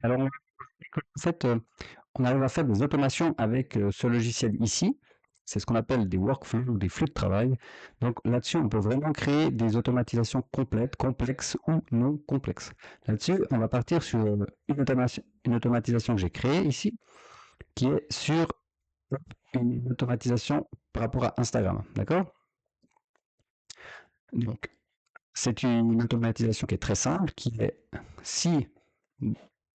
Alors, en fait, on arrive à faire des automations avec ce logiciel ici. C'est ce qu'on appelle des workflows ou des flux de travail. Donc là-dessus, on peut vraiment créer des automatisations complètes, complexes ou non complexes. Là-dessus, on va partir sur une automatisation que j'ai créée ici, qui est sur une automatisation par rapport à Instagram. D'accord? Donc, c'est une automatisation qui est très simple, qui est si...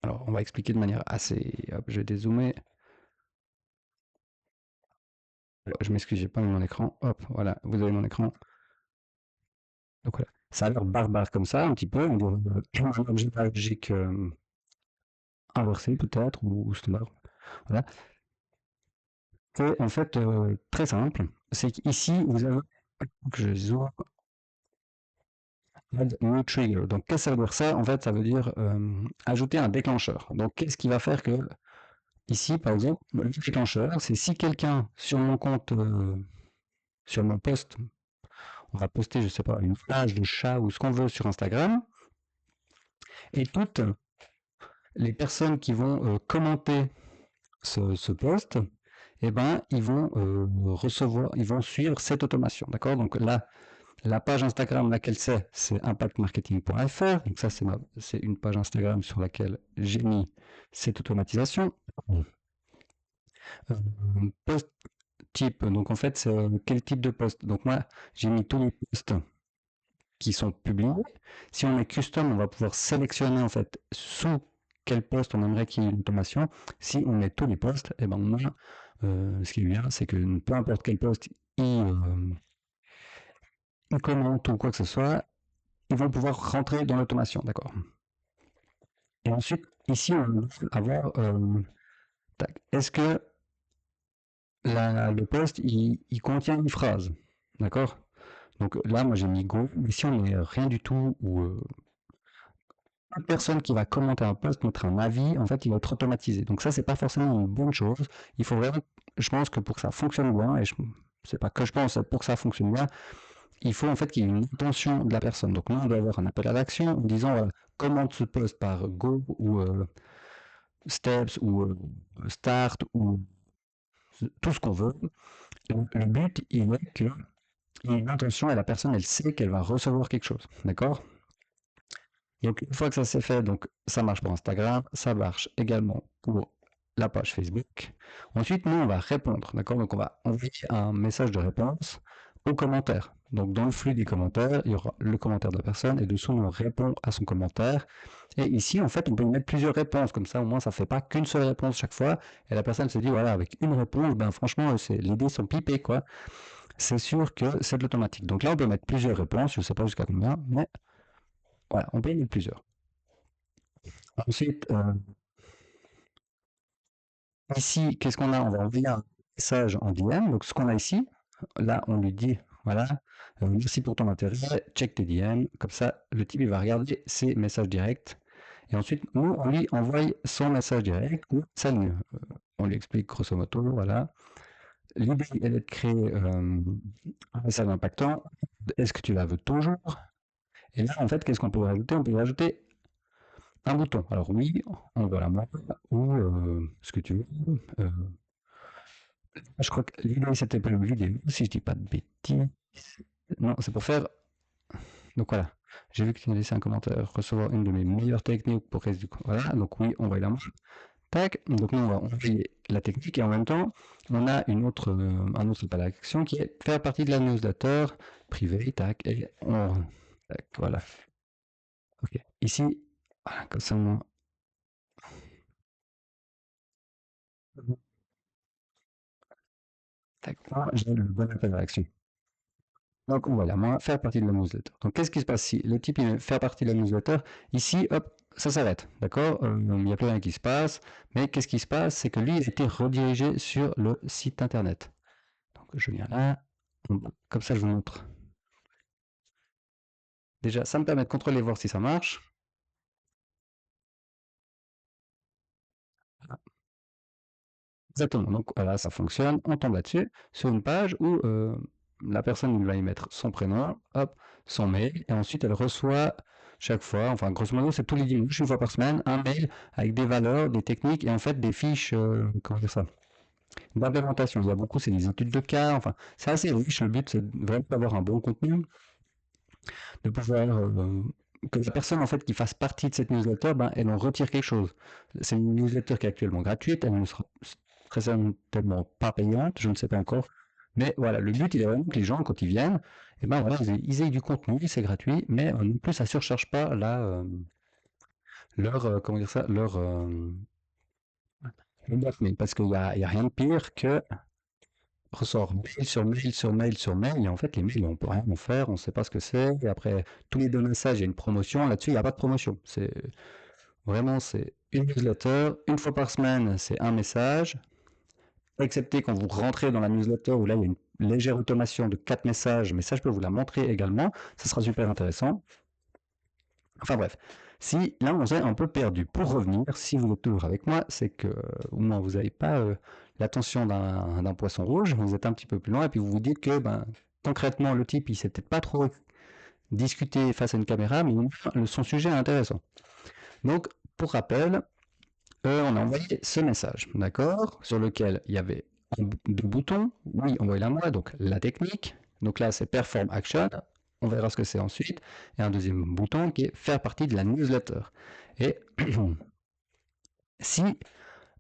Alors, on va expliquer de manière assez... Hop, je vais dézoomer. Je m'excuse, j'ai pas mis mon écran. Hop, voilà, vous avez mon écran. Donc voilà. Ça a l'air barbare comme ça, un petit peu. On dirait un objet magique inversé peut-être, ou standard. Voilà. C'est en fait très simple. C'est qu'ici, vous avez, que je zoome, add new trigger. Donc qu'est-ce que ça veut dire ça? En fait, ça veut dire ajouter un déclencheur. Donc qu'est-ce qui va faire que, ici, par exemple, le déclencheur, c'est si quelqu'un sur mon compte, sur mon post, on va poster, je sais pas, une image de chat ou ce qu'on veut sur Instagram, et toutes les personnes qui vont commenter ce post, eh ben, ils vont recevoir, ils vont suivre cette automation. D'accord? Donc là, la page Instagram laquelle c'est impactmarketing.fr. Donc ça, c'est une page Instagram sur laquelle j'ai mis cette automatisation. Euh, Post type, donc en fait, c'est quel type de post? Donc moi, j'ai mis tous les posts qui sont publiés. Si on est custom, on va pouvoir sélectionner en fait sous quel poste on aimerait qu'il y ait une automation. Si on met tous les postes, et ben on a ce qui est bien, c'est que peu importe quel poste il commente ou quoi que ce soit, ils vont pouvoir rentrer dans l'automation, d'accord. Et ensuite, ici, on va avoir est-ce que le poste il contient une phrase, d'accord. Donc là, moi j'ai mis go, mais si on n'est rien du tout ou toute personne qui va commenter un post, mettre un avis, en fait, il va être automatisé. Donc ça, c'est pas forcément une bonne chose. Il faut vraiment, je pense que pour que ça fonctionne bien, et c'est pas que je pense, pour que ça fonctionne bien, il faut en fait qu'il y ait une intention de la personne. Donc là, on doit avoir un appel à l'action en disant, voilà, commente ce post par go ou steps ou start ou tout ce qu'on veut. Le but, il est qu'il y ait une intention et la personne, elle sait qu'elle va recevoir quelque chose. D'accord. Donc, une fois que ça c'est fait, donc ça marche pour Instagram, ça marche également pour la page Facebook. Ensuite, nous, on va répondre, d'accord? Donc, on va envoyer un message de réponse aux commentaires. Donc, dans le flux des commentaires, il y aura le commentaire de la personne et dessous, on répond à son commentaire. Et ici, en fait, on peut y mettre plusieurs réponses. Comme ça, au moins, ça ne fait pas qu'une seule réponse chaque fois. Et la personne se dit, voilà, avec une réponse, ben, franchement, les dés sont pipés, quoi. C'est sûr que c'est de l'automatique. Donc là, on peut mettre plusieurs réponses. Je ne sais pas jusqu'à combien, mais voilà, on peut y mettre plusieurs. Ensuite, ici, qu'est-ce qu'on a? On va envoyer un message en DM. Donc, ce qu'on a ici, là, on lui dit, voilà, merci pour ton intérêt, check tes DM. Comme ça, le type, il va regarder ses messages directs. Et ensuite, nous, on lui envoie son message direct ou salut. On lui explique grosso modo, voilà. L'idée, elle est de créer un message impactant. Est-ce que tu la veux toujours? Et là, en fait, qu'est-ce qu'on peut rajouter? On peut rajouter un bouton. Alors oui, on veut la main ou ce que tu veux. Euh, Je crois que l'idée c'était pour une vidéo, si je dis pas de bêtises. Non, c'est pour faire. Donc voilà. J'ai vu que tu m'as laissé un commentaire, recevoir une de mes meilleures techniques pour résoudre. Voilà, donc oui, on va y la manger. Tac. Donc nous, on va envoyer la technique et en même temps, on a un autre appel à l'action qui est faire partie de la newsletter privée. Tac. Et on. Tac, voilà. Ok. Ici, voilà, comme ça, tac, j'ai le bon appel à l'action. Donc voilà, moi, faire partie de la newsletter. Donc qu'est-ce qui se passe si le type il veut faire partie de la newsletter? Ici, hop, ça s'arrête, d'accord? Il n'y a plus rien qui se passe. Mais qu'est-ce qui se passe? C'est que lui, il a été redirigé sur le site internet. Donc je viens là, comme ça je vous montre. Déjà, ça me permet de contrôler, voir si ça marche. Exactement, donc voilà, ça fonctionne. On tombe là-dessus, sur une page où la personne va y mettre son prénom, hop, son mail, et ensuite elle reçoit chaque fois, enfin grosso modo c'est tous les dimanches, une fois par semaine, un mail avec des valeurs, des techniques et en fait des fiches, comment dire ça, d'implémentation. Il y a beaucoup, c'est des études de cas, enfin c'est assez riche. Le but c'est vraiment d'avoir un bon contenu, de pouvoir que la personne en fait qui fasse partie de cette newsletter, ben, elle en retire quelque chose. C'est une newsletter qui est actuellement gratuite, elle ne sera très certainement pas payante, je ne sais pas encore. Mais voilà, le but il est vraiment que les gens quand ils viennent, et ben voilà, ils aient du contenu, c'est gratuit, mais non plus ça surcharge pas leur comment dire ça, leur boîte mail, parce qu'il y a rien de pire que ressort mail sur mail sur mail sur mail, et en fait, les mails, on peut rien en faire, on sait pas ce que c'est, et après, tous les deux messages, il y a une promotion, là-dessus, il n'y a pas de promotion. C'est vraiment, c'est une newsletter, une fois par semaine, c'est un message, excepté quand vous rentrez dans la newsletter, où là, il y a une légère automation de 4 messages, mais ça, je peux vous la montrer également, ça sera super intéressant. Enfin bref, si là on s'est un peu perdu. Pour revenir, si vous êtes toujours avec moi, c'est que au moins vous n'avez pas l'attention d'un poisson rouge, vous êtes un petit peu plus loin et puis vous vous dites que ben, concrètement le type il sait peut-être pas trop discuter face à une caméra, mais son sujet est intéressant. Donc pour rappel, on a envoyé ce message, d'accord, sur lequel il y avait deux boutons. Oui, envoyez-la moi, donc la technique. Donc là, c'est Perform Action. On verra ce que c'est ensuite. Et un deuxième bouton qui est faire partie de la newsletter. Et si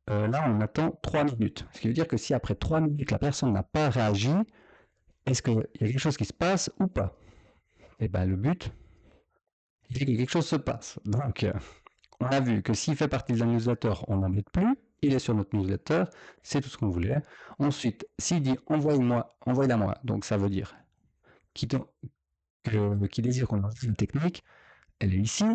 là, on attend 3 minutes, ce qui veut dire que si après 3 minutes, la personne n'a pas réagi, est-ce qu'il y a quelque chose qui se passe ou pas? Et bien, le but, c'est que quelque chose se passe. Donc, on a vu que s'il fait partie de la newsletter, on n'embête plus. Il est sur notre newsletter, c'est tout ce qu'on voulait. Ensuite, s'il dit envoie-moi, envoie-la moi, donc ça veut dire qui, qui désire qu'on envoie une technique, elle est ici.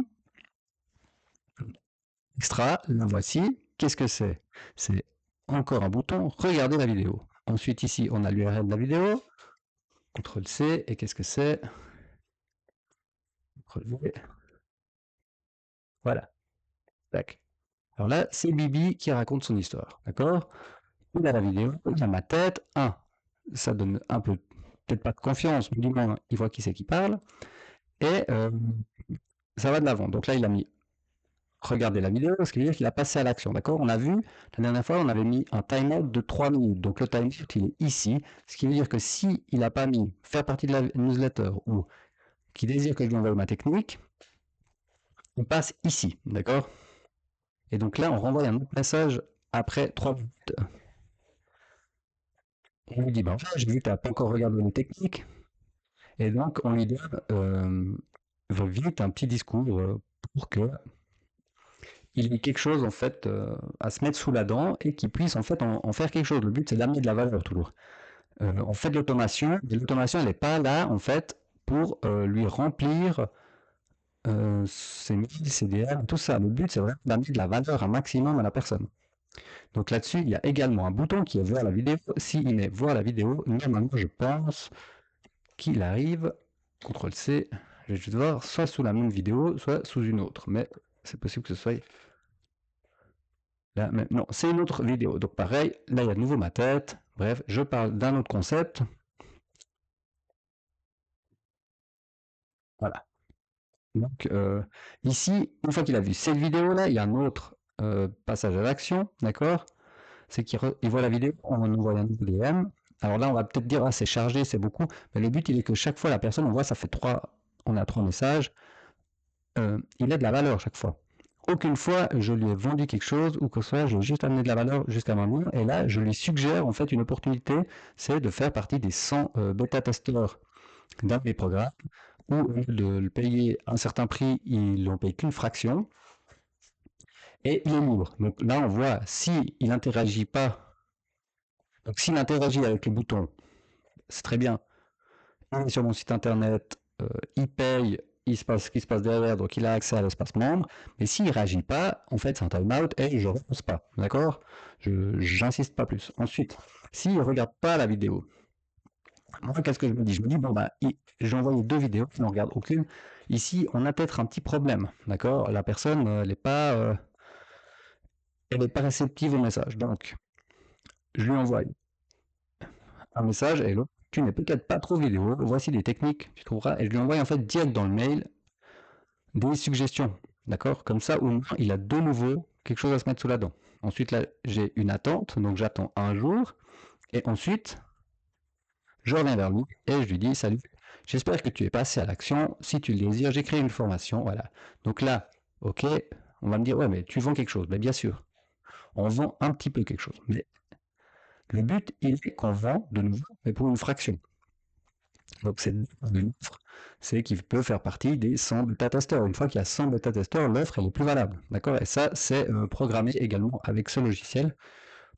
Extra, la voici. Qu'est-ce que c'est? C'est encore un bouton, regarder la vidéo. Ensuite, ici, on a l'URL de la vidéo. CTRL C, et qu'est-ce que c'est? CTRL V. Voilà. Tac. Alors là, c'est Bibi qui raconte son histoire. D'accord? Il a la vidéo, il a ma tête. Ça donne un peu, peut-être pas de confiance, mais du moins, il voit qui c'est qui parle. Et ça va de l'avant. Donc là, il a mis regarder la vidéo, ce qui veut dire qu'il a passé à l'action. D'accord? On a vu, la dernière fois, on avait mis un timeout de 3 minutes. Donc le timeout, il est ici. Ce qui veut dire que si il n'a pas mis faire partie de la newsletter ou qui désire que je lui envoie ma technique, on passe ici. D'accord? Et donc là, on renvoie un autre message après 3 minutes. On lui dit, ben, j'ai vu que tu n'as pas encore regardé les techniques. Et donc, on lui donne vite un petit discours pour que il ait quelque chose en fait à se mettre sous la dent et qu'il puisse en fait en faire quelque chose. Le but c'est d'amener de la valeur toujours. On fait de l'automation, mais l'automation elle n'est pas là en fait pour lui remplir ses mails, ses DM, tout ça. Le but c'est vraiment d'amener de la valeur un maximum à la personne. Donc là-dessus, il y a également un bouton qui est voir la vidéo. S'il met voir la vidéo, normalement je pense qu'il arrive, CTRL C, je vais juste voir, soit sous la même vidéo, soit sous une autre. Mais c'est possible que ce soit là, mais non, c'est une autre vidéo. Donc pareil, là il y a de nouveau ma tête. Bref, je parle d'un autre concept. Voilà. Donc ici, une fois qu'il a vu cette vidéo-là, il y a un autre passage à l'action, d'accord? C'est qu'il voit la vidéo, on envoie un nouveau DM. Alors là, on va peut-être dire, ah, c'est chargé, c'est beaucoup. Mais le but, il est que chaque fois, la personne, on voit, ça fait on a 3 messages. Il a de la valeur chaque fois. Aucune fois, je lui ai vendu quelque chose ou que ce soit, j'ai juste amené de la valeur jusqu'à ma main. Et là, je lui suggère en fait une opportunité, c'est de faire partie des 100 bêta-testeurs d'un de mes programmes où au lieu de le payer un certain prix, ils n'en payent qu'une fraction et il est libre. Donc là, on voit s'il n'interagit pas. Donc s'il interagit avec le bouton, c'est très bien. Il est sur mon site internet, il paye, il se passe ce qui se passe derrière, donc il a accès à l'espace membre. Mais s'il ne réagit pas, en fait, c'est un timeout et je ne repose pas. D'accord? J'insiste pas plus. Ensuite, s'il ne regarde pas la vidéo, moi, qu'est-ce que je me dis? Je me dis, bon, bah, j'ai envoyé 2 vidéos, il n'en regarde aucune. Ici, on a peut-être un petit problème. D'accord? La personne, elle est pas réceptive au message. Donc, je lui envoie un message, hello, tu n'es peut-être pas trop vidéo, voici des techniques, tu trouveras, et je lui envoie en fait direct dans le mail des suggestions, d'accord? Comme ça, au moins, il a de nouveau quelque chose à se mettre sous la dent. Ensuite, là, j'ai une attente, donc j'attends un jour, et ensuite, je reviens vers lui et je lui dis, salut, j'espère que tu es passé à l'action. Si tu le désires, j'ai créé une formation, voilà. Donc là, ok, on va me dire, ouais, mais tu vends quelque chose. Mais bien sûr, on vend un petit peu quelque chose. Mais le but, il est qu'on vend de nouveau, mais pour une fraction. Donc c'est l'offre, c'est qu'il peut faire partie des 100 bêta-testeurs. Une fois qu'il y a 100 bêta-testeurs, l'offre elle est plus valable. D'accord? Et ça, c'est programmé également avec ce logiciel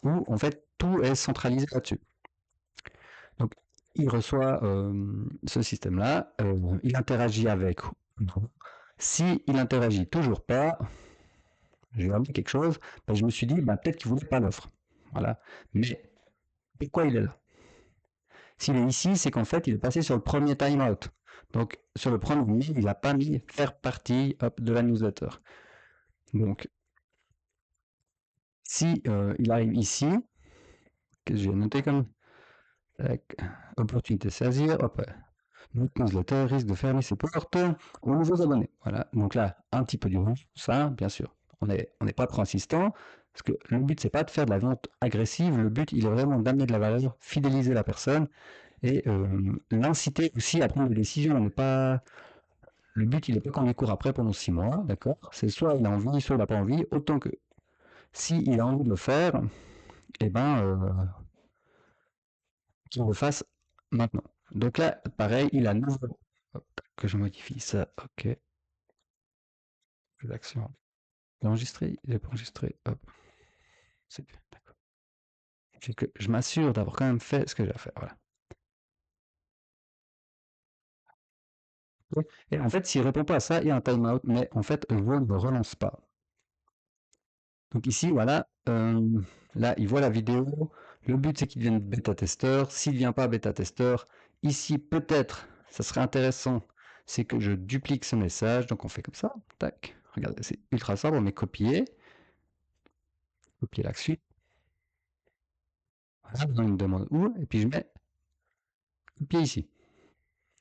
où en fait tout est centralisé là-dessus. Donc il reçoit ce système-là, il interagit avec. Si il interagit toujours pas, j'ai remis quelque chose, ben, je me suis dit, bah, peut-être qu'il voulait pas l'offre. Voilà. Mais pourquoi il est là? S'il est ici, c'est qu'en fait, il est passé sur le premier timeout. Donc, sur le premier mail, il n'a pas mis faire partie hop, de la newsletter. Donc, si il arrive ici, que j'ai noté comme opportunité saisir, hop, notre newsletter risque de fermer ses portes aux nouveaux abonnés. Voilà. Donc là, un petit peu du rouge, ça, bien sûr. On n'est pas trop insistant, parce que le but, c'est pas de faire de la vente agressive. Le but, il est vraiment d'amener de la valeur, fidéliser la personne et l'inciter aussi à prendre des décisions. On n'est pas Le but, il n'est pas qu'on les court après pendant 6 mois, d'accord? C'est soit il a envie, soit il n'a pas envie. Autant que si il a envie de le faire, eh ben, qu'il le fasse maintenant. Donc là, pareil, il a nouveau. Hop, que je modifie ça, ok. L'action. J'ai pas enregistré, hop. C'est bien, d'accord. C'est que je m'assure d'avoir quand même fait ce que j'ai à faire, voilà. Et en fait, s'il répond pas à ça, il y a un timeout, mais en fait, Word ne relance pas. Donc ici, voilà, là, il voit la vidéo. Le but, c'est qu'il devienne bêta-testeur. S'il ne vient pas bêta-testeur, ici, peut-être, ça serait intéressant, c'est que je duplique ce message. Donc on fait comme ça, tac. Regardez, c'est ultra simple, on met copier, copier la suite. Voilà, dans une demande où, et puis je mets copier ici.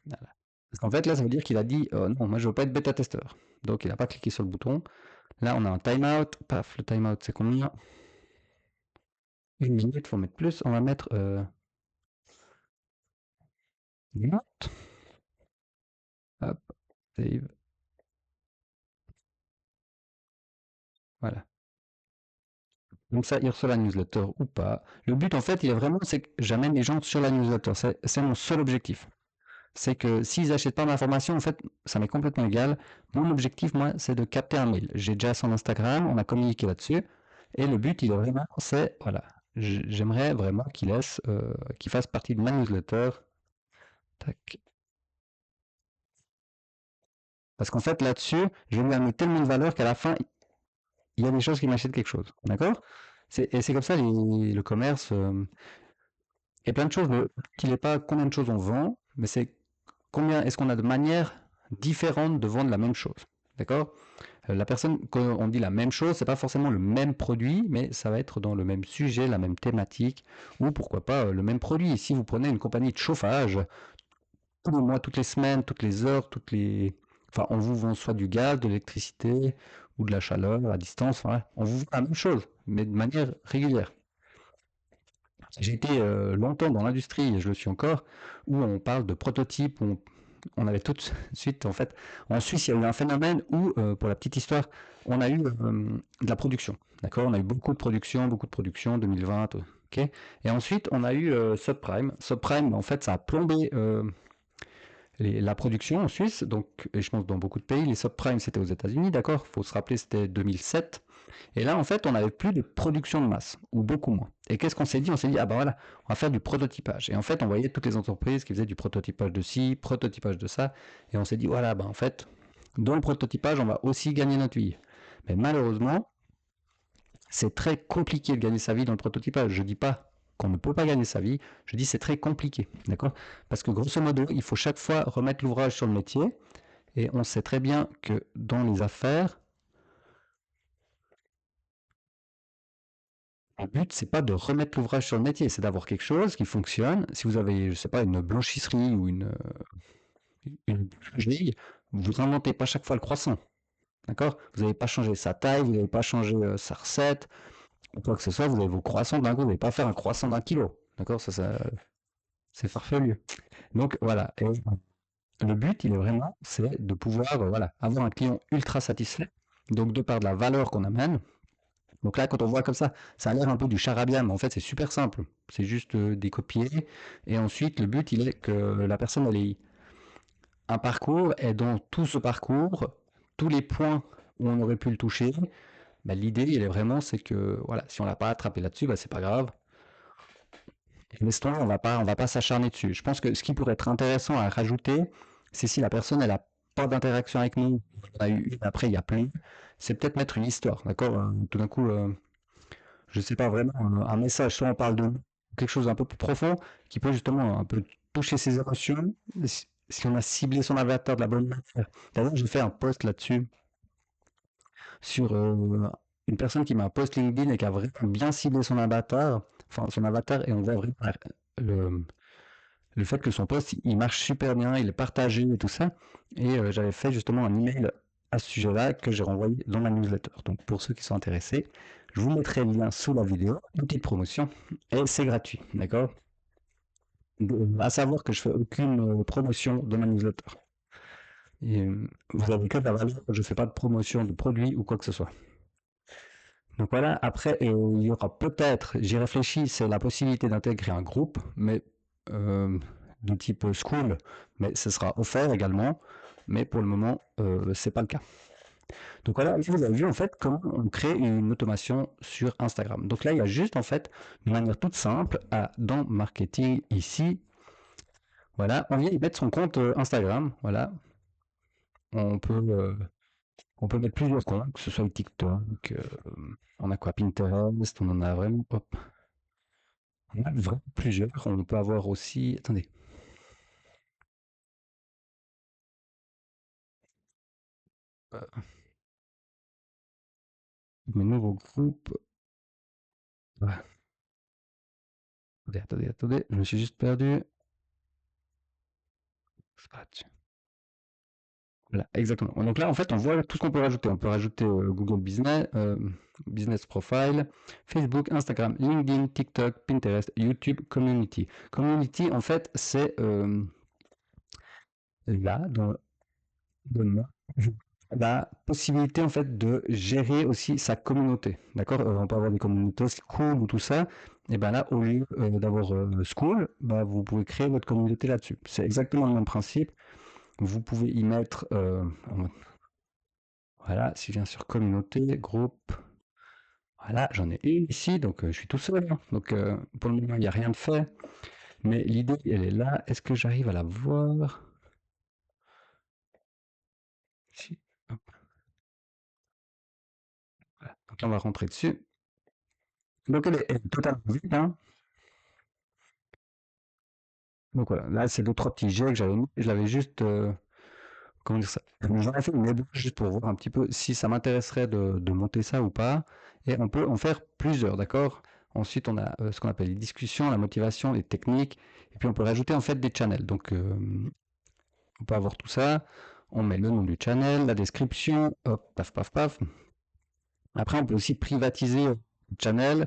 Voilà. Parce qu'en fait, là, ça veut dire qu'il a dit, non, moi, je veux pas être bêta-testeur. Donc il n'a pas cliqué sur le bouton. Là, on a un timeout. Paf, le timeout, c'est combien? 1 minute, il faut mettre plus. On va mettre 10 minutes. Hop, save. Voilà. Donc ça, il reçoit la newsletter ou pas. Le but, en fait, il est vraiment, c'est que j'amène les gens sur la newsletter. C'est mon seul objectif. C'est que s'ils n'achètent pas ma formation, en fait, ça m'est complètement égal. Mon objectif, moi, c'est de capter un mail. J'ai déjà son Instagram, on a communiqué là-dessus. Et le but, il est vraiment, c'est, voilà, j'aimerais vraiment qu'il fasse partie de ma newsletter. Tac. Parce qu'en fait, là-dessus, je vais lui amener tellement de valeur qu'à la fin, il y a des choses qui m'achètent quelque chose. D'accord? Et c'est comme ça le commerce. Il y a plein de choses. Le but, il n'est pas combien de choses on vend, mais c'est combien est-ce qu'on a de manières différentes de vendre la même chose. D'accord? La personne, quand on dit la même chose, c'est pas forcément le même produit, mais ça va être dans le même sujet, la même thématique, ou pourquoi pas le même produit. Si vous prenez une compagnie de chauffage, tous les mois, toutes les semaines, toutes les heures, enfin, on vous vend soit du gaz, de l'électricité ou de la chaleur à distance. Enfin, on vous vend la même chose, mais de manière régulière. J'ai été longtemps dans l'industrie, et je le suis encore, où on parle de prototypes, où on avait tout de suite, en fait, en Suisse, il y a eu un phénomène où, pour la petite histoire, on a eu de la production. D'accord? On a eu beaucoup de production, 2020, ok? Et ensuite, on a eu Subprime. Subprime, en fait, ça a plombé la production en Suisse, donc, et je pense dans beaucoup de pays. Les subprimes, c'était aux États-Unis, d'accord? Il faut se rappeler, c'était 2007. Et là, en fait, on n'avait plus de production de masse, ou beaucoup moins. Et qu'est-ce qu'on s'est dit? On s'est dit, ah ben voilà, on va faire du prototypage. Et en fait, on voyait toutes les entreprises qui faisaient du prototypage de ci, prototypage de ça. Et on s'est dit, voilà, ben en fait, dans le prototypage, on va aussi gagner notre vie. Mais malheureusement, c'est très compliqué de gagner sa vie dans le prototypage. Je ne dis pas qu'on ne peut pas gagner sa vie, je dis c'est très compliqué, d'accord? Parce que grosso modo, il faut chaque fois remettre l'ouvrage sur le métier, et on sait très bien que dans les affaires, le but, c'est pas de remettre l'ouvrage sur le métier, c'est d'avoir quelque chose qui fonctionne. Si vous avez, je sais pas, une blanchisserie ou une boulangerie, vous inventez pas chaque fois le croissant, d'accord? Vous n'avez pas changé sa taille, vous n'avez pas changé sa recette, ou quoi que ce soit, vous avez vos croissants d'un coup, vous n'allez pas faire un croissant d'1 kilo, d'accord? Ça, c'est farfelu. Donc voilà, et le but, il est vraiment, c'est de pouvoir voilà, avoir un client ultra satisfait, donc de par de la valeur qu'on amène. Donc là, quand on voit comme ça a l'air un peu du charabia, mais en fait, c'est super simple. C'est juste des copier. Et ensuite, le but, il est que la personne, elle ait un parcours, et dans tout ce parcours, tous les points où on aurait pu le toucher, bah, l'idée, elle est vraiment, c'est que voilà, si on l'a pas attrapé là-dessus, bah, c'est pas grave. Laisse-toi, on va pas s'acharner dessus. Je pense que ce qui pourrait être intéressant à rajouter, c'est si la personne, elle a pas d'interaction avec nous, on a eu une, après il y a plus, c'est peut-être mettre une histoire, d'accord? Tout d'un coup, je sais pas vraiment, un message, soit on parle de quelque chose d'un peu plus profond, qui peut justement un peu toucher ses émotions, si on a ciblé son avatar de la bonne manière. D'ailleurs, j'ai fait un post là-dessus, sur une personne qui m'a un post LinkedIn et qui a vraiment bien ciblé son avatar, enfin son avatar, et on voit vraiment le, le fait que son post, il marche super bien, il est partagé et tout ça. Et j'avais fait justement un email à ce sujet-là que j'ai renvoyé dans ma newsletter. Donc pour ceux qui sont intéressés, je vous mettrai le lien sous la vidéo, une petite promotion, et c'est gratuit, d'accord? À savoir que je fais aucune promotion de ma newsletter. Et, vous avez que de la valeur, je fais pas de promotion de produits ou quoi que ce soit. Donc voilà, après, il y aura peut-être, j'y réfléchis, c'est la possibilité d'intégrer un groupe, mais euh, de type school, mais ce sera offert également, mais pour le moment, c'est pas le cas. Donc voilà, vous avez vu en fait comment on crée une automation sur Instagram. Donc là, il y a juste en fait, de manière toute simple, dans marketing ici, voilà, on vient y mettre son compte Instagram, voilà, on peut, euh, on peut mettre plusieurs comptes, que ce soit le TikTok, on a quoi, Pinterest, on en a vraiment, hop, on a vraiment plusieurs. On peut avoir aussi. Attendez. euh, Mes nouveaux groupes. Ouais. Attendez. Je me suis juste perdu. Scratch. Voilà, exactement. Donc là, en fait, on voit tout ce qu'on peut rajouter. On peut rajouter Google Business, Business Profile, Facebook, Instagram, LinkedIn, TikTok, Pinterest, YouTube, Community. Community, en fait, c'est là, donne-moi la possibilité en fait de gérer aussi sa communauté. D'accord? On peut avoir des communautés School ou tout ça. Et ben là, au lieu d'avoir School, bah, vous pouvez créer votre communauté là-dessus. C'est exactement le même principe. Vous pouvez y mettre, voilà, si je viens sur communauté, groupe, voilà, j'en ai une ici, donc je suis tout seul, hein. Donc pour le moment, il n'y a rien de fait. Mais l'idée, elle est là. Est-ce que j'arrive à la voir? Si. Hop, voilà. Donc là, on va rentrer dessus. Donc elle est totalement vide, hein. Donc voilà, là c'est 2 3 petits jets que j'avais mis. Je l'avais juste, comment dire ça? J'en ai fait une ébauche juste pour voir un petit peu si ça m'intéresserait de monter ça ou pas. Et on peut en faire plusieurs, d'accord? Ensuite, on a ce qu'on appelle les discussions, la motivation, les techniques. Et puis on peut rajouter en fait des channels. Donc on peut avoir tout ça. On met le nom du channel, la description, hop, paf, paf, paf. Après, on peut aussi privatiser le channel.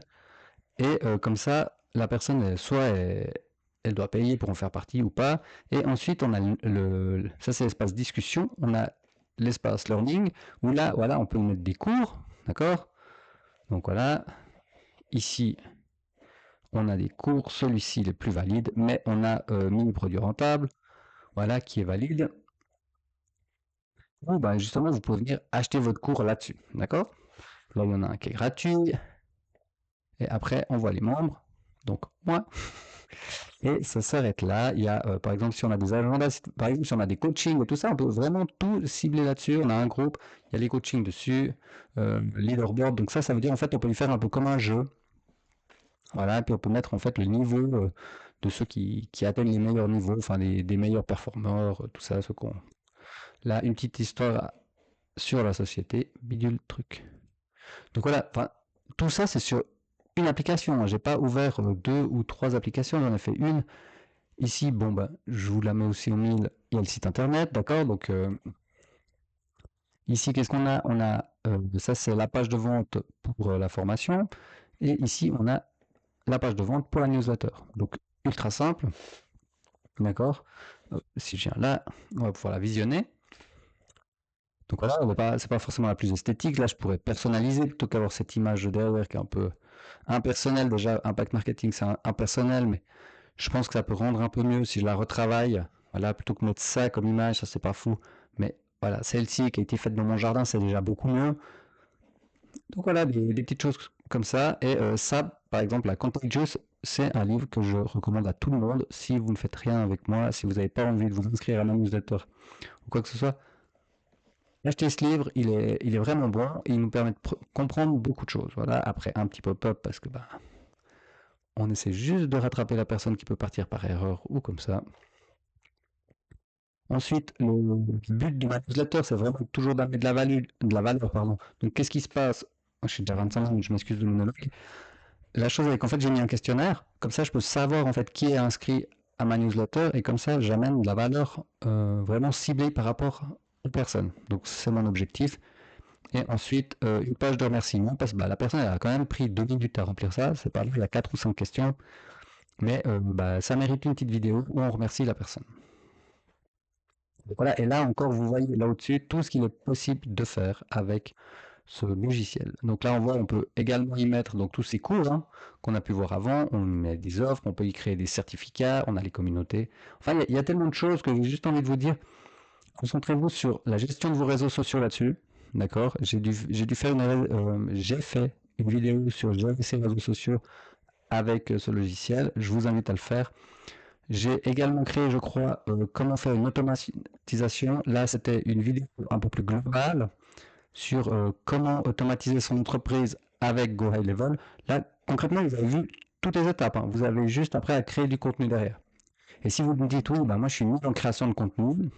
Et comme ça, la personne, elle doit payer pour en faire partie ou pas. Et ensuite, on a ça c'est l'espace discussion. On a l'espace learning où là, voilà, on peut mettre des cours, d'accord? Donc voilà, ici, on a des cours. Celui-ci, il est plus valide, mais on a mini produit rentable, voilà, qui est valide. Ou ben justement, vous pouvez venir acheter votre cours là-dessus, d'accord? Là, il y en a un qui est gratuit. Et après, on voit les membres. Donc, moi. Et ça s'arrête là. Il y a, par exemple, si on a des agendas, par exemple, si on a des coachings et tout ça, on peut vraiment tout cibler là-dessus. On a un groupe, il y a les coachings dessus, leaderboard. Donc ça veut dire en fait, on peut lui faire un peu comme un jeu. Voilà, et puis on peut mettre en fait le niveau de ceux qui atteignent les meilleurs niveaux, enfin des meilleurs performeurs, tout ça, ce qu'on. Là, une petite histoire sur la société, bidule truc. Donc voilà, enfin, tout ça c'est sur une application, hein. J'ai pas ouvert 2 ou 3 applications, j'en ai fait une. Ici, bon, bah, je vous la mets aussi au mille. Il y a le site internet, d'accord? Donc, Ici, qu'est-ce qu'on a? On a, ça c'est la page de vente pour la formation. Et ici, on a la page de vente pour la newsletter. Donc, ultra simple. D'accord? Si je viens là, on va pouvoir la visionner. Donc voilà, c'est pas forcément la plus esthétique. Là, je pourrais personnaliser plutôt qu'avoir cette image de derrière qui est un peu impersonnelle. Déjà, Impact Marketing, c'est impersonnel, mais je pense que ça peut rendre un peu mieux si je la retravaille. Voilà, plutôt que mettre ça comme image, ça c'est pas fou. Mais voilà, celle-ci qui a été faite dans mon jardin, c'est déjà beaucoup mieux. Donc voilà, des petites choses comme ça. Et ça, par exemple, la Contagious, c'est un livre que je recommande à tout le monde. Si vous ne faites rien avec moi, si vous n'avez pas envie de vous inscrire à ma newsletter ou quoi que ce soit, achetez ce livre, il est vraiment bon et il nous permet de comprendre beaucoup de choses. Voilà, après un petit pop-up parce que bah, on essaie juste de rattraper la personne qui peut partir par erreur ou comme ça. Ensuite, le but de ma newsletter, c'est vraiment toujours d'amener de la valeur, pardon. Donc, qu'est-ce qui se passe? Je suis déjà 25 minutes, je m'excuse de le monologue. La chose avec, en fait, j'ai mis un questionnaire. Comme ça, je peux savoir, en fait, qui est inscrit à ma newsletter. Et comme ça, j'amène de la valeur vraiment ciblée par rapport aux personnes. Donc, c'est mon objectif. Et ensuite, une page de remerciement, parce que bah, la personne elle a quand même pris 2 minutes à remplir ça. C'est pas grave, il y a 4 ou 5 questions. Mais bah, ça mérite une petite vidéo où on remercie la personne. Donc voilà, et là encore, vous voyez là au-dessus tout ce qu'il est possible de faire avec ce logiciel. Donc là, on voit, on peut également y mettre donc tous ces cours hein, qu'on a pu voir avant. On met des offres, on peut y créer des certificats, on a les communautés. Enfin, il y a tellement de choses que j'ai juste envie de vous dire. Concentrez-vous sur la gestion de vos réseaux sociaux là-dessus. D'accord? J'ai fait une vidéo sur gérer ses réseaux sociaux avec ce logiciel. Je vous invite à le faire. J'ai également créé, je crois, comment faire une automatisation. Là, c'était une vidéo un peu plus globale sur comment automatiser son entreprise avec Go High Level. Là, concrètement, vous avez vu toutes les étapes. Hein. Vous avez juste après à créer du contenu derrière. Et si vous me dites, oui, bah, moi je suis nul en création de contenu,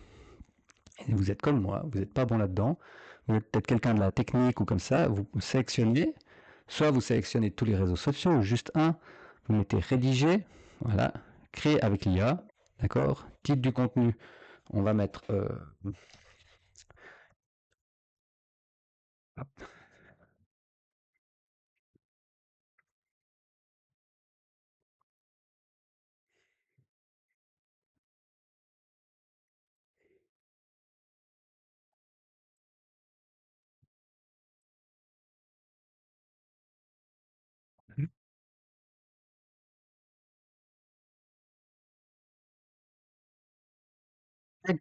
et vous êtes comme moi, vous n'êtes pas bon là-dedans, vous êtes peut-être quelqu'un de la technique ou comme ça, vous sélectionnez, soit vous sélectionnez tous les réseaux sociaux, ou juste un, vous mettez rédiger, voilà, créer avec l'IA, d'accord, titre du contenu, on va mettre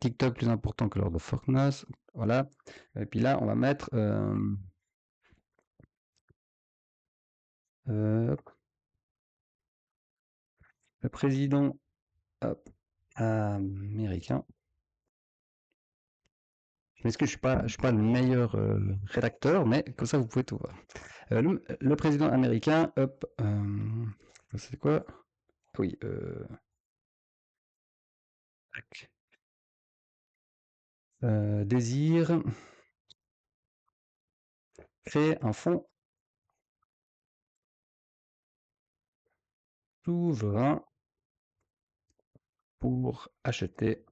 TikTok plus important que lors de Fortnite, voilà. Et puis là, on va mettre le président hop, américain. Je m'excuse, je suis pas le meilleur rédacteur, mais comme ça, vous pouvez tout voir. Le président américain, hop, c'est quoi? Oui, désire créer un fonds souverain pour acheter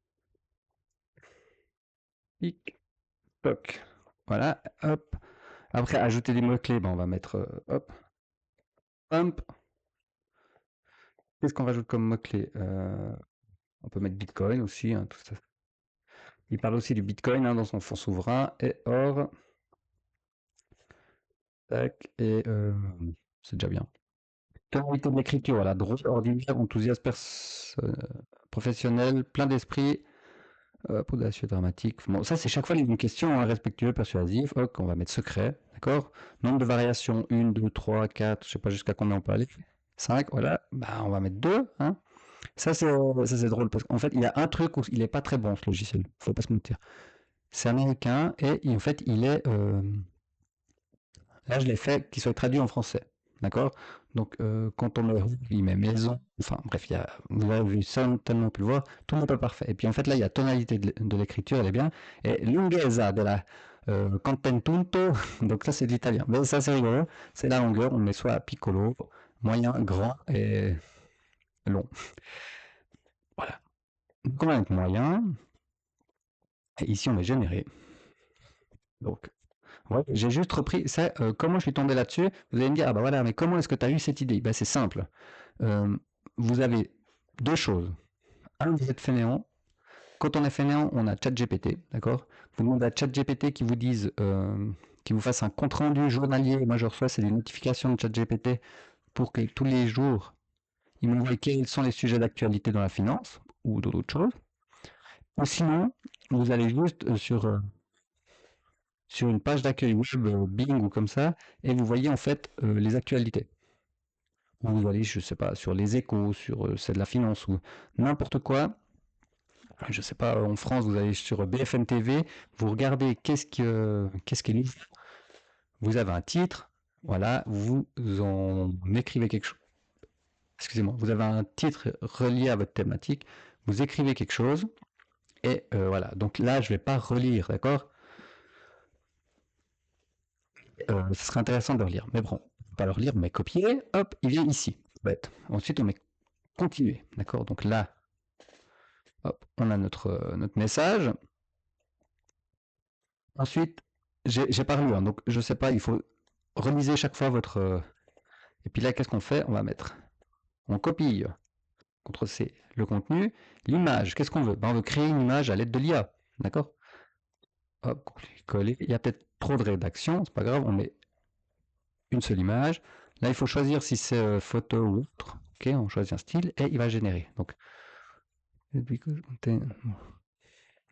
TikTok. Voilà, hop. Après, ajouter des mots-clés, ben, on va mettre, hop, Trump. Qu'est-ce qu'on rajoute comme mot-clé? On peut mettre Bitcoin aussi, hein, tout ça. Il parle aussi du Bitcoin hein, dans son fonds souverain et or. Tac, et c'est déjà bien. Tonalité de l'écriture, voilà, drôle, ordinaire, enthousiaste, professionnel, plein d'esprit, audacieux, dramatique. Bon, ça, c'est chaque fois une question, hein, respectueux, persuasif. Ok, on va mettre secret, d'accord? Nombre de variations, 1, 2, 3, 4, je sais pas jusqu'à combien on peut aller. 5, voilà, bah, on va mettre 2, hein. Ça, c'est drôle, parce qu'en fait, il y a un truc où il est pas très bon, ce logiciel, faut pas se mentir. C'est américain, et en fait, là, je l'ai fait qu'il soit traduit en français. D'accord? Donc, quand on il met maison, enfin, bref, vous avez certainement pu le voir, tout n'est pas parfait. Et puis, en fait, là, il y a tonalité de l'écriture, elle est bien. Et lunghezza de la contentunto, donc ça, c'est de l'italien. Mais ça, c'est rigolo. C'est la longueur, on met soit piccolo, moyen, grand et long. Voilà. Donc, on va mettre moyen. Et ici, on va générer. Donc, ouais, j'ai juste repris ça. Comment je suis tombé là-dessus? Vous allez me dire, ah bah voilà, mais comment est-ce que tu as eu cette idée? Ben, c'est simple. Euh, vous avez deux choses. Un, vous êtes fainéant. Quand on est fainéant, on a ChatGPT, d'accord? Vous demandez à ChatGPT qui vous fasse un compte rendu journalier. Moi, je reçois, c'est des notifications de ChatGPT pour que tous les jours, il me voit quels sont les sujets d'actualité dans la finance ou dans d'autres choses. Ou sinon, vous allez juste sur une page d'accueil web Bing ou comme ça, et vous voyez en fait les actualités. Ou vous allez, je sais pas, sur les échos, sur c'est de la finance ou n'importe quoi. Je sais pas, en France, vous allez sur BFM TV, vous regardez qu'est-ce qui est nouveau. Vous avez un titre, voilà, vous en écrivez quelque chose. Excusez-moi, vous avez un titre relié à votre thématique, vous écrivez quelque chose, et voilà. Donc là, je vais pas relire, d'accord? Ce serait intéressant de relire. Mais bon, pas le relire, mais copier, hop, il vient ici. Bête. Ensuite, on met continuer, d'accord? Donc là, hop, on a notre message. Ensuite, j'ai pas relu, hein, donc je sais pas, il faut reliser chaque fois votre. Et puis là, qu'est-ce qu'on fait? On va mettre. On copie, CTRL-C, le contenu. L'image, qu'est-ce qu'on veut? Ben, on veut créer une image à l'aide de l'IA, d'accord? Hop, coller. Il y a peut-être trop de rédaction, c'est pas grave, on met une seule image. Là, il faut choisir si c'est photo ou autre. Ok, on choisit un style et il va générer. Donc,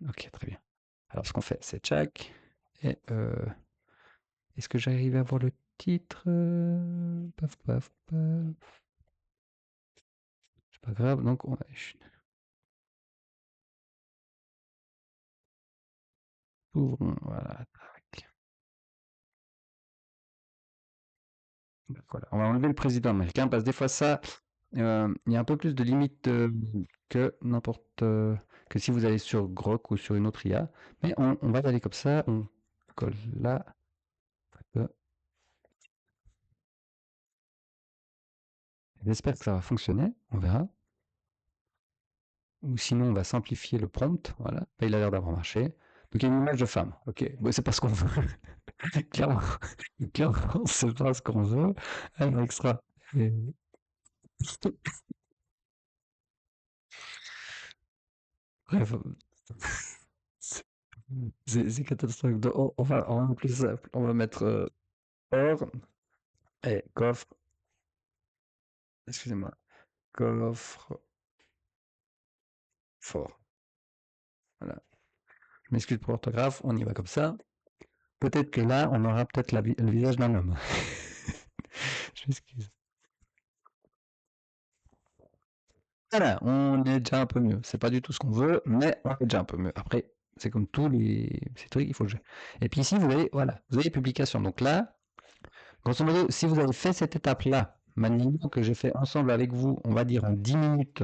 ok, très bien. Alors, ce qu'on fait, c'est check. Et est-ce que j'arrive à voir le titre? Paf, paf, paf. C'est pas grave. Donc, ouvrons. Voilà. Donc, voilà. On va enlever le président américain parce que des fois, ça, il y a un peu plus de limites que n'importe. Que si vous allez sur Grok ou sur une autre IA. Mais on va y aller comme ça. On colle là. Euh, J'espère que ça va fonctionner. On verra. Ou sinon, on va simplifier le prompt. Voilà. Là, il a l'air d'avoir marché. Donc, il y a une image de femme. Ok. Bon, c'est pas ce qu'on veut. Clairement, clairement, c'est pas ce qu'on veut. Un extra. Et- Bref, c'est catastrophique. Donc, on va plus simple. On va mettre or et coffre. Excusez-moi. Coffre fort. Voilà. Je m'excuse pour l'orthographe. On y va comme ça. Peut-être que là, on aura peut-être le visage d'un homme. Je m'excuse. Voilà, on est déjà un peu mieux. C'est pas du tout ce qu'on veut, mais on est déjà un peu mieux. Après, c'est comme tous ces trucs, il faut jouer. Et puis ici, vous avez, voilà, vous avez publication. Donc là, grosso modo, si vous avez fait cette étape-là, maintenant que j'ai fait ensemble avec vous, on va dire en 10 minutes,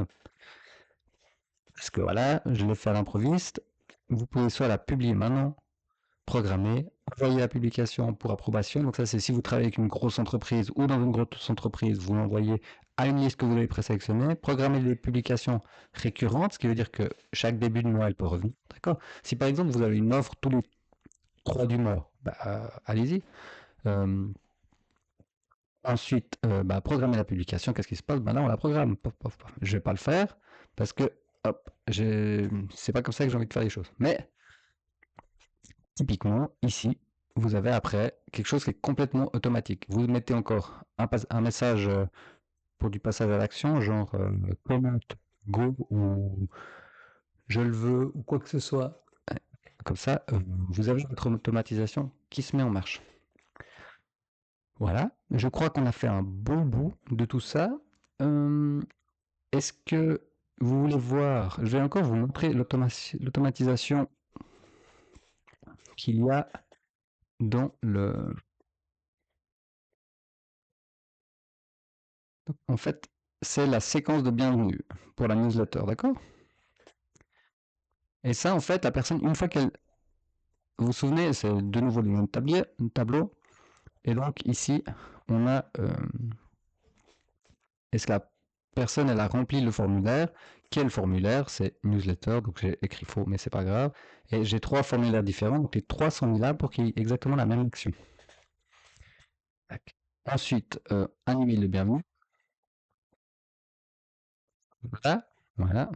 parce que voilà, je l'ai fait à l'improviste, vous pouvez soit la publier maintenant, programmer, envoyer la publication pour approbation. Donc ça, c'est si vous travaillez avec une grosse entreprise ou dans une grosse entreprise, vous l'envoyez à une liste que vous avez présélectionnée, programmer des publications récurrentes, ce qui veut dire que chaque début de mois, elle peut revenir. D'accord? Si par exemple, vous avez une offre tous les 3 du mois, bah, allez-y. Euh, Ensuite, bah, programmer la publication, qu'est-ce qui se passe? Bah, là, on la programme. Pof, pof, pof. Je vais pas le faire parce que, hop, c'est pas comme ça que j'ai envie de faire les choses. Mais typiquement, ici, vous avez après quelque chose qui est complètement automatique. Vous mettez encore un message pour du passage à l'action, genre comment go ou je le veux ou quoi que ce soit. Comme ça, vous avez votre automatisation qui se met en marche. Voilà, je crois qu'on a fait un bon bout de tout ça. Euh, Est-ce que vous voulez voir? Je vais encore vous montrer l'automatisation qu'il y a dans le. En fait, c'est la séquence de bienvenue pour la newsletter, d'accord? Et ça, en fait, la personne, une fois qu'elle. Vous vous souvenez, c'est de nouveau le même tableau. Et donc, ici, on a. Est-ce que personne elle a rempli le formulaire. Quel formulaire? C'est newsletter, donc j'ai écrit faux, mais c'est pas grave. Et j'ai 3 formulaires différents, donc les 3 sont mis là pour qu'il y ait exactement la même action. Tac. Ensuite, un email de bienvenue. Voilà, voilà.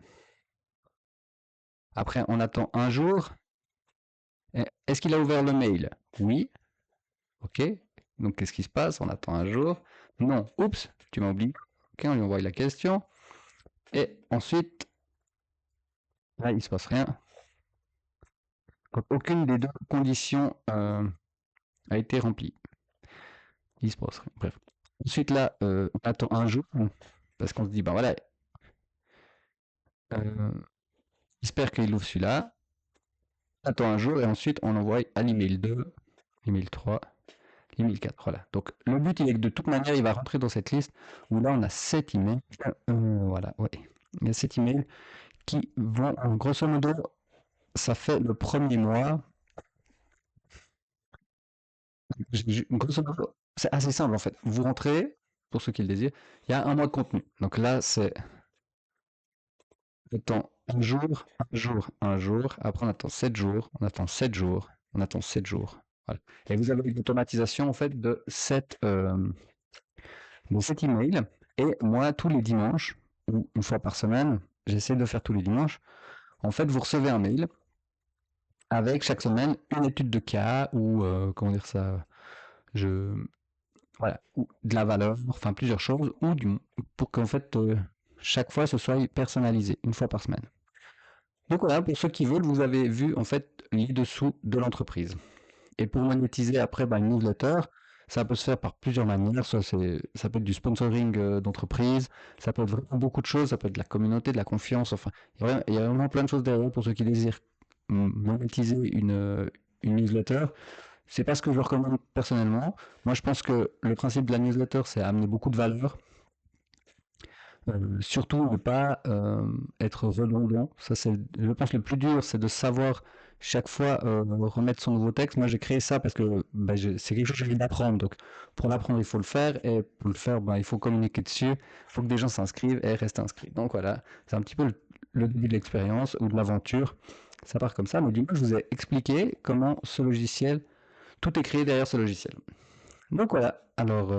Après, on attend un jour. Est-ce qu'il a ouvert le mail? Oui. Ok. Donc, qu'est-ce qui se passe? On attend un jour. Non. Oups, tu m'as oublié. Ok, on lui envoie la question. Et ensuite, là, il se passe rien. Donc, aucune des deux conditions a été remplie. Il se passe rien. Bref. Ensuite, là, on attend un jour. Parce qu'on se dit, ben voilà, j'espère qu'il ouvre celui-là. On attend un jour et ensuite, on envoie à l'email 2, l'email 3, l'email 4. Voilà. Donc, le but, il est que de toute manière, il va rentrer dans cette liste où là, on a 7 emails. Voilà, ouais. Il y a 7 emails qui vont, grosso modo, ça fait le premier mois. Grosso modo, c'est assez simple en fait. Vous rentrez, pour ceux qui le désirent, il y a un mois de contenu. Donc là, c'est on attend un jour, un jour, un jour. Après, on attend 7 jours, on attend 7 jours, on attend 7 jours. Voilà. Et vous avez une automatisation en fait de 7 emails. Et moi, tous les dimanches, ou une fois par semaine, j'essaie de faire tous les dimanches. En fait, vous recevez un mail avec chaque semaine une étude de cas ou comment dire ça, je voilà, ou de la valeur, enfin plusieurs choses, ou pour qu'en fait chaque fois ce soit personnalisé une fois par semaine. Donc voilà, pour ceux qui veulent, vous avez vu en fait les dessous de l'entreprise. Et pour monétiser après une newsletter, ça peut se faire par plusieurs manières. Ça peut être du sponsoring d'entreprise, ça peut être vraiment beaucoup de choses, ça peut être de la communauté, de la confiance. Enfin, il y a vraiment plein de choses derrière pour ceux qui désirent monétiser une newsletter. C'est pas ce que je recommande personnellement. Moi, je pense que le principe de la newsletter, c'est amener beaucoup de valeur. Surtout ne pas être redondant. Ça, c'est, je pense, le plus dur, c'est de savoir chaque fois remettre son nouveau texte. Moi, j'ai créé ça parce que c'est quelque chose que j'ai envie d'apprendre. Donc, pour l'apprendre, il faut le faire. Et pour le faire, il faut communiquer dessus. Il faut que des gens s'inscrivent et restent inscrits. Donc, voilà, c'est un petit peu le début de l'expérience ou de l'aventure. Ça part comme ça. Mais du coup, je vous ai expliqué comment ce logiciel, tout est créé derrière ce logiciel. Donc voilà, alors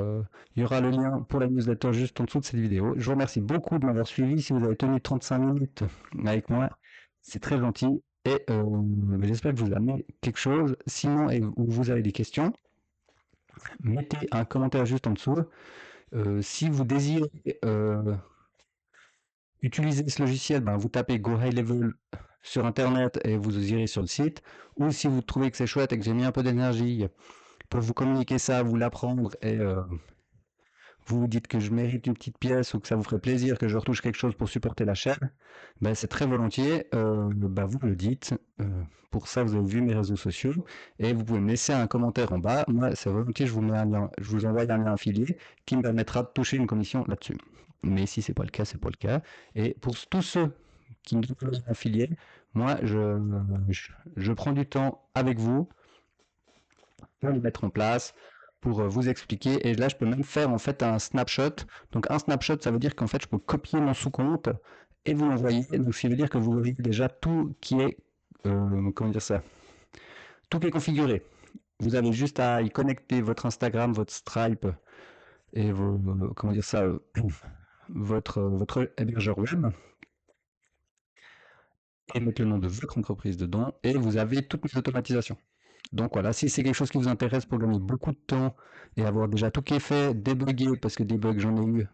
il y aura le lien pour la newsletter juste en dessous de cette vidéo. Je vous remercie beaucoup de m'avoir suivi. Si vous avez tenu 35 minutes avec moi, c'est très gentil. Et j'espère que vous avez quelque chose. Sinon, ou vous avez des questions, mettez un commentaire juste en dessous. Si vous désirez utiliser ce logiciel, vous tapez Go High Level sur Internet et vous irez sur le site. Ou si vous trouvez que c'est chouette et que j'ai mis un peu d'énergie pour vous communiquer ça, vous l'apprendre et vous vous dites que je mérite une petite pièce ou que ça vous ferait plaisir que je retouche quelque chose pour supporter la chaîne, c'est très volontiers. Vous me le dites. Pour ça, vous avez vu mes réseaux sociaux et vous pouvez me laisser un commentaire en bas. Moi, c'est volontiers, je vous mets un lien, je vous envoie un lien affilié qui me permettra de toucher une commission là-dessus. Mais si c'est pas le cas, c'est pas le cas. Et pour tous ceux qui me donnent un affilié, moi, je prends du temps avec vous pour les mettre en place, pour vous expliquer. Et là, je peux même faire en fait un snapshot. Donc un snapshot, ça veut dire qu'en fait, je peux copier mon sous-compte et vous l'envoyer. Donc ce qui veut dire que vous voyez déjà tout qui est, comment dire ça, tout qui est configuré. Vous avez juste à y connecter votre Instagram, votre Stripe et comment dire ça, votre hébergeur web et mettre le nom de votre entreprise dedans et vous avez toutes les automatisations. Donc voilà, si c'est quelque chose qui vous intéresse pour gagner beaucoup de temps et avoir déjà tout qui est fait, débugger, parce que des bugs j'en ai eu,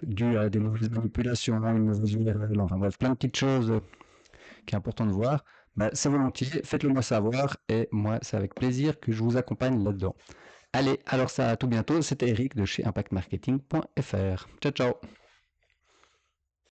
dû à des mauvaises manipulations, une mauvaise URL, enfin bref, plein de petites choses qui est important de voir, c'est volontiers, faites-le moi savoir et moi c'est avec plaisir que je vous accompagne là-dedans. Allez, alors ça à tout bientôt, c'était Eric de chez impactmarketing.fr. Ciao ciao.